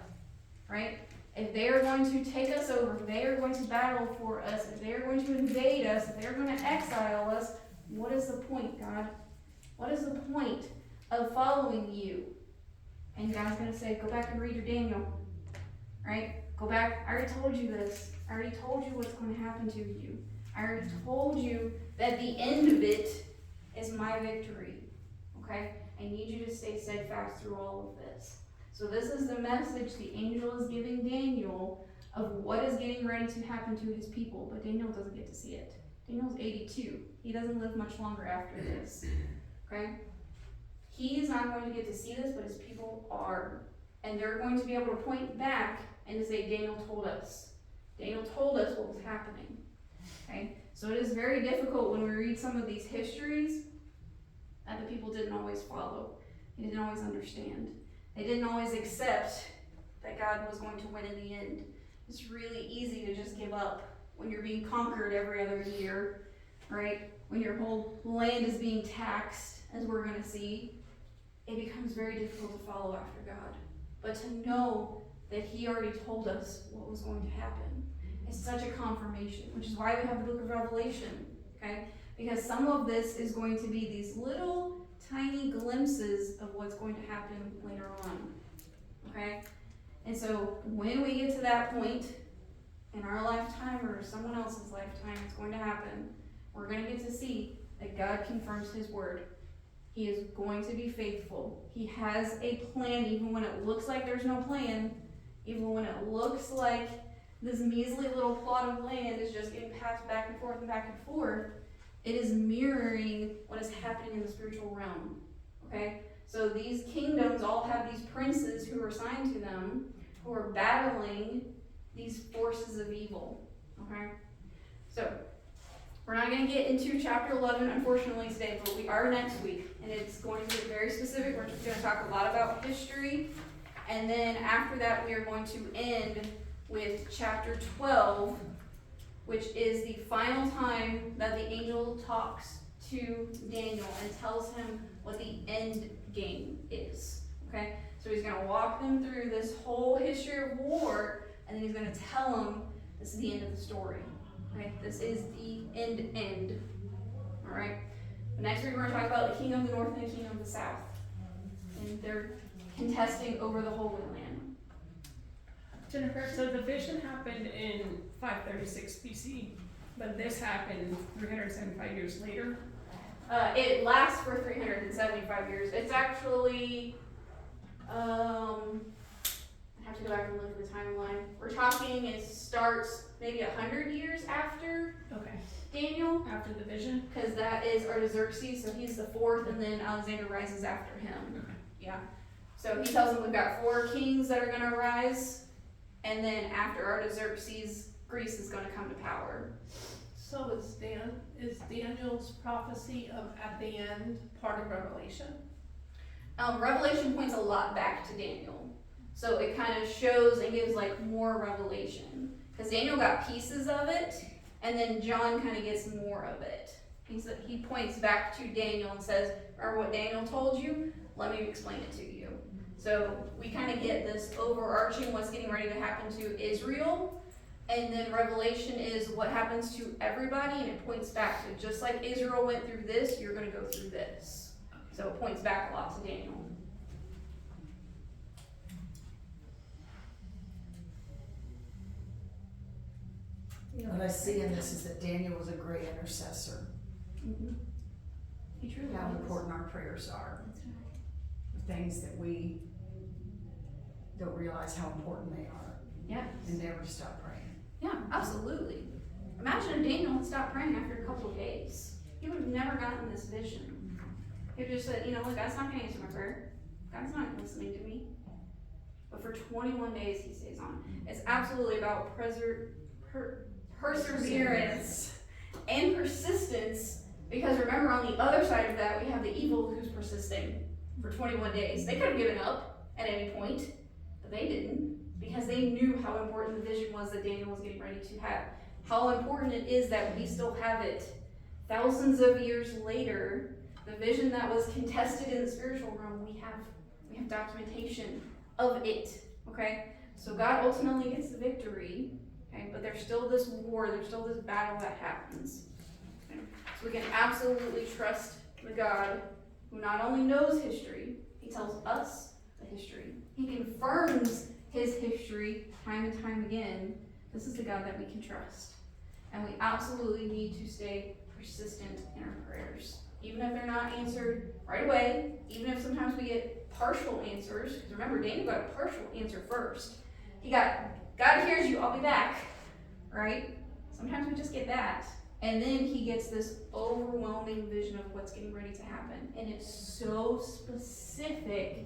A: right? If they are going to take us over, if they are going to battle for us, if they are going to invade us, if they're going to exile us, what is the point, God? What is the point of following you? And God's going to say, go back and read your Daniel, right? Go back. I already told you this. I already told you what's going to happen to you. I already told you that the end of it is my victory. Okay? I need you to stay steadfast through all of this. So this is the message the angel is giving Daniel of what is getting ready to happen to his people. But Daniel doesn't get to see it. Daniel's 82. He doesn't live much longer after this. Okay? He is not going to get to see this, but his people are. And they're going to be able to point back and to say, Daniel told us. Daniel told us what was happening. Okay? So it is very difficult when we read some of these histories that the people didn't always follow. They didn't always understand. They didn't always accept that God was going to win in the end. It's really easy to just give up when you're being conquered every other year, right? When your whole land is being taxed, as we're going to see, it becomes very difficult to follow after God. But to know that he already told us what was going to happen is such a confirmation, which is why we have the book of Revelation, okay? Because some of this is going to be these little tiny glimpses of what's going to happen later on, okay? And so when we get to that point in our lifetime or someone else's lifetime, it's going to happen, we're going to get to see that God confirms his word. He is going to be faithful. He has a plan, even when it looks like there's no plan, even when it looks like this measly little plot of land is just getting passed back and forth and back and forth. It is mirroring what is happening in the spiritual realm, okay? So these kingdoms all have these princes who are assigned to them, who are battling these forces of evil, okay? So we're not going to get into chapter 11, unfortunately, today, but we are next week, and it's going to get very specific. We're just going to talk a lot about history, and then after that, we are going to end with chapter 12, which is the final time that the angel talks to Daniel and tells him what the end game is, okay? So he's going to walk them through this whole history of war, and then he's going to tell them this is the end of the story. Right? This is the end. All right. But next week we're going to talk about the kingdom of the north and the kingdom of the south, and they're contesting over the Holy Land.
C: Jenifer, so the vision happened in 536 BC, but this happened 375 years later.
A: It lasts for 375 years. It's actually, I have to go back and look at the timeline. We're talking it starts maybe 100 years after Daniel.
C: After the vision?
A: Because that is Artaxerxes, so he's the fourth, and then Alexander rises after him.
C: Okay.
A: Yeah. So he tells them we've got 4 kings that are going to rise, and then after Artaxerxes, Greece is going to come to power.
D: So is Daniel's prophecy of at the end part of Revelation?
A: Revelation points a lot back to Daniel. So it kind of shows and gives like more revelation. Because Daniel got pieces of it, and then John kind of gets more of it. He points back to Daniel and says, remember what Daniel told you? Let me explain it to you. So we kind of get this overarching what's getting ready to happen to Israel. And then Revelation is what happens to everybody, and it points back to just like Israel went through this, you're going to go through this. So it points back a lot to Daniel.
B: What I see in this is that Daniel was a great intercessor.
A: Mm-hmm. He truly
B: How
A: was.
B: important our prayers are.
E: That's right.
B: The things that we don't realize how important they are.
A: Yeah.
B: And never stop praying.
A: Yeah, absolutely. Imagine if Daniel had stopped praying after a couple of days. He would have never gotten this vision. He would have just said, you know what, God's not going to answer my prayer. God's not listening to me. But for 21 days, he stays on. It's absolutely about perseverance and persistence. Because remember, on the other side of that, we have the evil who's persisting for 21 days. They could have given up at any point, but they didn't. Because they knew how important the vision was that Daniel was getting ready to have. How important it is that we still have it. Thousands of years later, the vision that was contested in the spiritual realm, we have documentation of it. Okay? So God ultimately gets the victory. Okay? But there's still this war, there's still this battle that happens. Okay? So we can absolutely trust the God who not only knows history, he tells us the history. He confirms his history time and time again. This is the God that we can trust. And we absolutely need to stay persistent in our prayers. Even if they're not answered right away, even if sometimes we get partial answers, because remember, Daniel got a partial answer first. He got, God hears you, I'll be back, right? Sometimes we just get that. And then he gets this overwhelming vision of what's getting ready to happen. And it's so specific.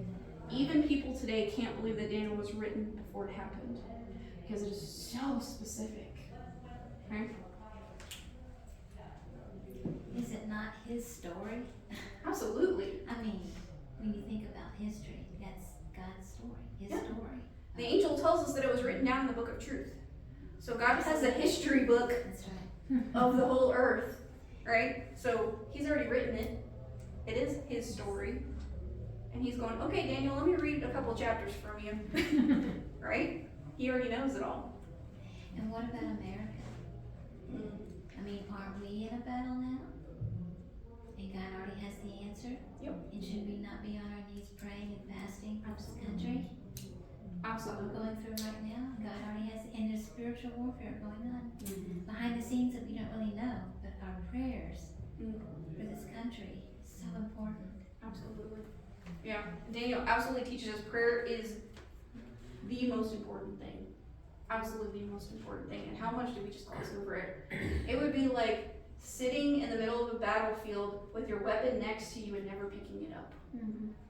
A: Even people today can't believe that Daniel was written before it happened. Because it is so specific. Right?
E: Is it not his story?
A: Absolutely.
E: I mean, when you think about history, that's God's story, his
A: Yeah.
E: story.
A: The angel tells us that it was written down in the book of truth. So God has a history book
E: That's right.
A: of the whole earth, right? So he's already written it. It is his story. And he's going, okay, Daniel, let me read a couple chapters from you. Right? He already knows it all.
E: And what about America? I mean, are we in a battle now? And God already has the answer?
A: Yep.
E: And should we not be on our knees praying and fasting for this country? What
A: Absolutely.
E: we're going through right now, God already has, and there's spiritual warfare going on behind the scenes that we don't really know, but our prayers for this country is so important.
A: Absolutely. Yeah. Daniel absolutely teaches us prayer is the most important thing. Absolutely the most important thing. And how much do we just gloss over it? It would be like sitting in the middle of a battlefield with your weapon next to you and never picking it up.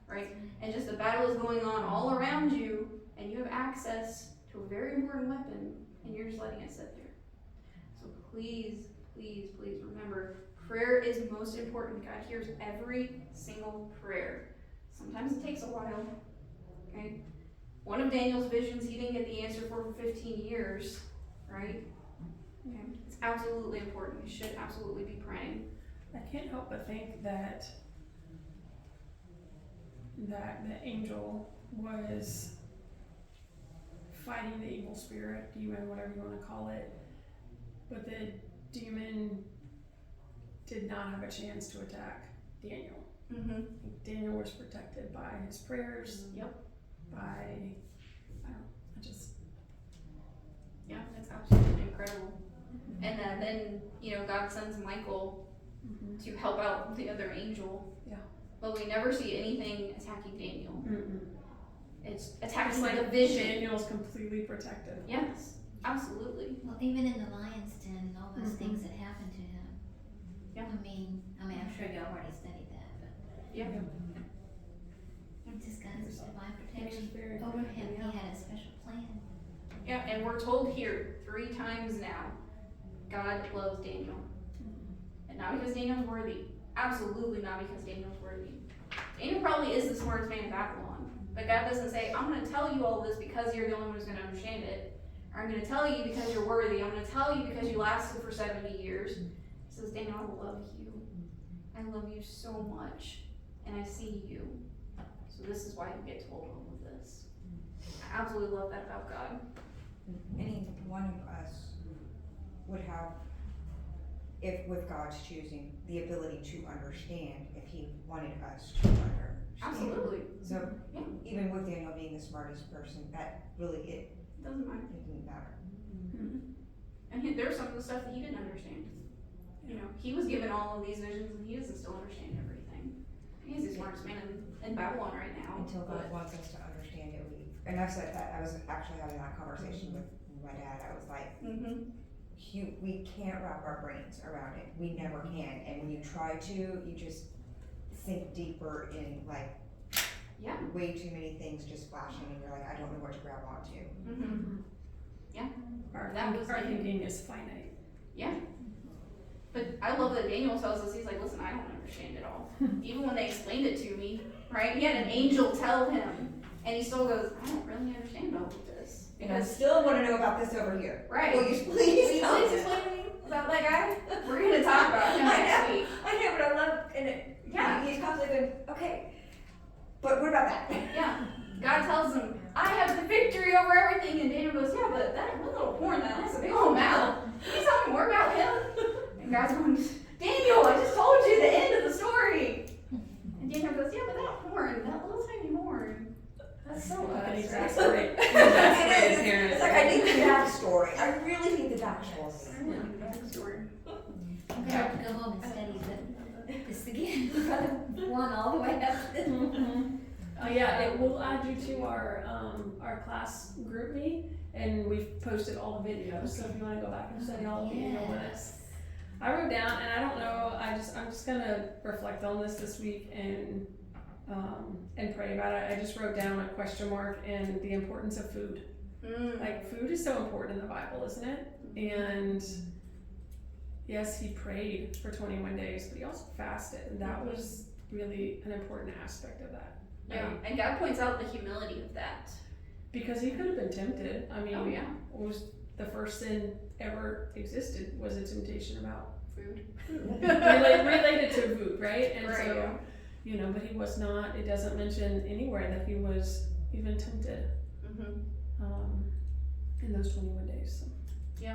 A: Right? And just the battle is going on all around you, and you have access to a very important weapon, and you're just letting it sit there. So please, please, please remember, prayer is most important. God hears every single prayer. Sometimes it takes a while. Okay? One of Daniel's visions he didn't get the answer for 15 years, right? Okay. It's absolutely important. You should absolutely be praying.
C: I can't help but think that the angel was fighting the evil spirit, demon, whatever you want to call it, but the demon did not have a chance to attack Daniel.
A: Mm-hmm.
C: Daniel was protected by his prayers.
A: Yep. Yeah, it's absolutely incredible. And then, God sends Michael to help out the other angel.
C: Yeah.
A: But we never see anything attacking Daniel. It's
C: It's
A: attacking
C: like
A: the vision.
C: Daniel's completely protected.
A: Yes, absolutely.
E: Well, even in the lion's den and all those things that happened to him.
A: Yeah.
E: I mean, I'm sure you already studied that, but
A: Yeah.
E: it's just God's divine
C: He was
E: protection
C: very
E: over him. He had a special plan.
A: Yeah, and we're told here 3 times now, God loves Daniel. Not because Daniel's worthy. Absolutely not because Daniel's worthy. Daniel probably is the smartest man in Babylon. But God doesn't say, I'm going to tell you all this because you're the only one who's going to understand it. Or I'm going to tell you because you're worthy. I'm going to tell you because you lasted for 70 years. He says, Daniel, I love you. I love you so much. And I see you. So this is why you get told all of this. I absolutely love that about God.
F: Any one of us would have, if with God's choosing, the ability to understand if he wanted us to understand.
A: Absolutely.
F: So
A: Yeah.
F: even with Daniel being the smartest person, that really, it
A: Doesn't matter.
F: didn't matter.
A: Mm-hmm. And there's some of the stuff that he didn't understand. You know, he was given all of these visions and he doesn't still understand everything. He's the smartest man in Babylon right now.
F: Until God wants us to understand it, and I've said that, I was actually having that conversation with my dad. I was like,
A: Mm-hmm.
F: we can't wrap our brains around it. We never can. And when you try to, you just sink deeper in like
A: Yeah.
F: way too many things just flashing and you're like, I don't know what to grab onto.
A: Mm-hmm.
C: Our,
A: That was
C: our
A: like-
C: thinking is finite.
A: Yeah. But I love that Daniel tells us, he's like, listen, I don't understand it all. Even when they explained it to me, right? He had an angel tell him, and he still goes, I don't really understand all of this.
F: And I
A: Because,
F: still want to know about this over here.
A: right.
F: Will
A: Will
F: you
A: you
F: please tell
A: please
F: me?
A: explain to me about that guy? We're gonna talk about him next week.
F: I know, but I love, and it,
A: Yeah.
F: he's constantly going, okay, but what about that?
A: Yeah. God tells him, I have the victory over everything. And Daniel goes, yeah, but that one little horn that has a big old mouth. Can you tell me more about him? And God's going, Daniel, I just told you the end of the story. And Daniel goes, yeah, but that horn, that little tiny horn, that's so
C: Can
A: us.
C: exasperate.
F: It
C: Exasperate his
F: is.
C: parents.
F: It's like, I need the backstory. I really need the backstory.
A: I really need that story.
E: I'm gonna have to go home and study this again, from one all the way up to
C: Mhm. Yeah, it will add you to our class group me, and we've posted all the videos, so if you wanna go back and study all of the video with us. I wrote down, and I don't know, I'm just gonna reflect on this week and pray about it. I just wrote down a question mark and the importance of food.
A: Mm.
C: Like, food is so important in the Bible, isn't it? And yes, he prayed for 21 days, but he also fasted, and that was really an important aspect of that.
A: Yeah, and God points out the humility of that.
C: Because he could have been tempted. I mean,
A: Oh yeah,
C: was the first sin ever existed was a temptation about
A: food.
C: related to food, right? And
A: Right,
C: so,
A: yeah.
C: you know, but he was not. It doesn't mention anywhere that he was even tempted
A: Mm-hmm.
C: in those 21 days. So.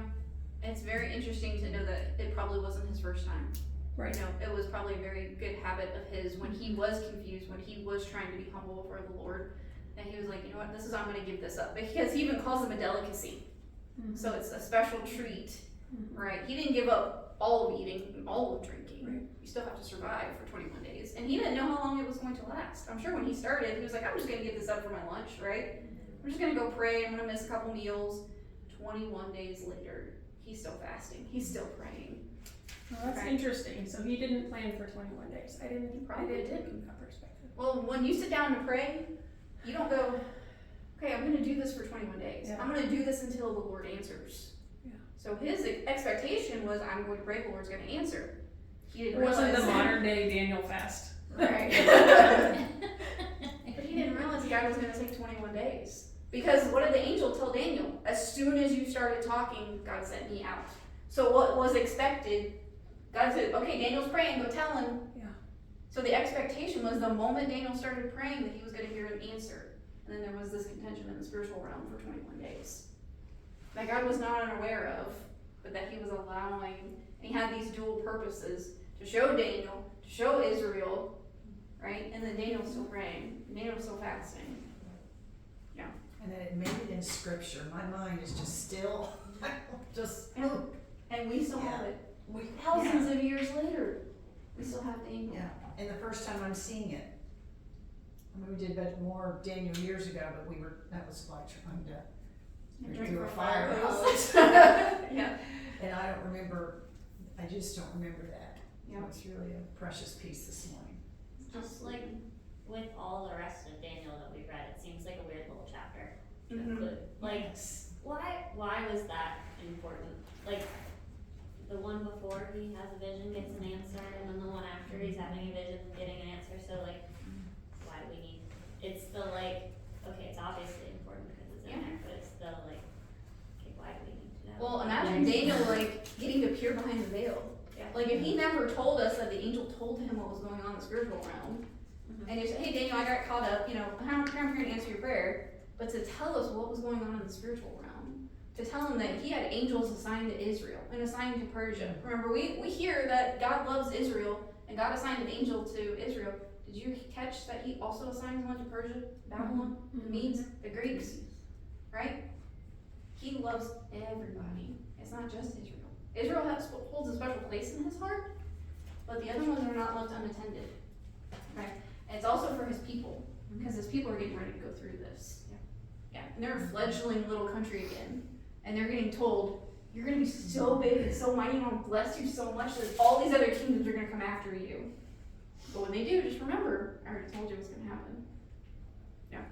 A: It's very interesting to know that it probably wasn't his first time.
C: Right.
A: You know, it was probably a very good habit of his when he was confused, when he was trying to be humble before the Lord, that he was like, you know what, I'm going to give this up. Because he even calls him a delicacy.
C: Mhm.
A: So it's a special treat,
C: Mhm.
A: right? He didn't give up all of eating and all of drinking.
C: Right.
A: You still have to survive for 21 days. And he didn't know how long it was going to last. I'm sure when he started, he was like, I'm just going to give this up for my lunch, right? I'm just going to go pray. I'm going to miss a couple meals. 21 days later, he's still fasting. He's still praying.
C: Well, that's
A: Right.
C: interesting. So he didn't plan for 21 days. I didn't.
A: Probably
C: I didn't
A: didn't.
C: think from that perspective.
A: Well, when you sit down to pray, you don't go, okay, I'm going to do this for 21 days.
C: Yeah.
A: I'm going to do this until the Lord answers.
C: Yeah.
A: So his expectation was, I'm going to pray, the Lord's going to answer. He didn't
C: It wasn't
A: realize
C: the modern day Daniel fast.
A: Right. But he didn't realize God was going to take 21 days. Because what did the angel tell Daniel? As soon as you started talking, God sent me out. So what was expected, God said, okay, Daniel's praying, go tell him.
C: Yeah.
A: So the expectation was the moment Daniel started praying that he was going to hear an answer. And then there was this contention in the spiritual realm for 21 days. That God was not unaware of, but that he was allowing, and he had these dual purposes to show Daniel, to show Israel, right? And then Daniel's still praying, Daniel's still fasting.
B: And then it made it in scripture. My mind is just still, just,
A: And we still have
B: Yeah.
A: it. Thousands of years later, we still have Daniel.
B: yeah. And the first time I'm seeing it, I mean, we did that more Daniel years ago, but that was like trying to
A: Drink
B: do
A: from
B: a
A: a
B: fire
A: fire
B: hose.
A: Yeah.
B: And I don't remember, I just don't remember that.
A: Yeah.
B: So it's really a precious piece this morning.
G: Just like with all the rest of Daniel that we've read, it seems like a weird little chapter to
A: Mhm.
G: include. Like, why was that important? Like, the one before he has a vision gets an answer, and then the one after he's having a vision and getting an answer, so like, why do we need, it's still like, okay, it's obviously important because it's in there, but it's still like, okay, why do we need to know?
A: Well, imagine Daniel like getting to peer behind the veil.
G: Yeah.
A: Like if he never told us that the angel told him what was going on in the spiritual realm, and you say, hey Daniel, I got caught up, I'm here to answer your prayer, but to tell us what was going on in the spiritual realm, to tell him that he had angels assigned to Israel and assigned to Persia. Remember, we hear that God loves Israel and God assigned an angel to Israel. Did you catch that he also assigns one to Persia, Babylon, the Medes, the Greeks, right? He loves everybody. It's not just Israel. Israel holds a special place in his heart, but the other ones are not left unattended. Okay? And it's also for his people, because his people are getting ready to go through this. Yeah. And they're a fledgling little country again, and they're getting told, you're gonna be so big and so mighty, and I'll bless you so much that all these other kingdoms are gonna come after you. But when they do, just remember, I already told you what's gonna happen.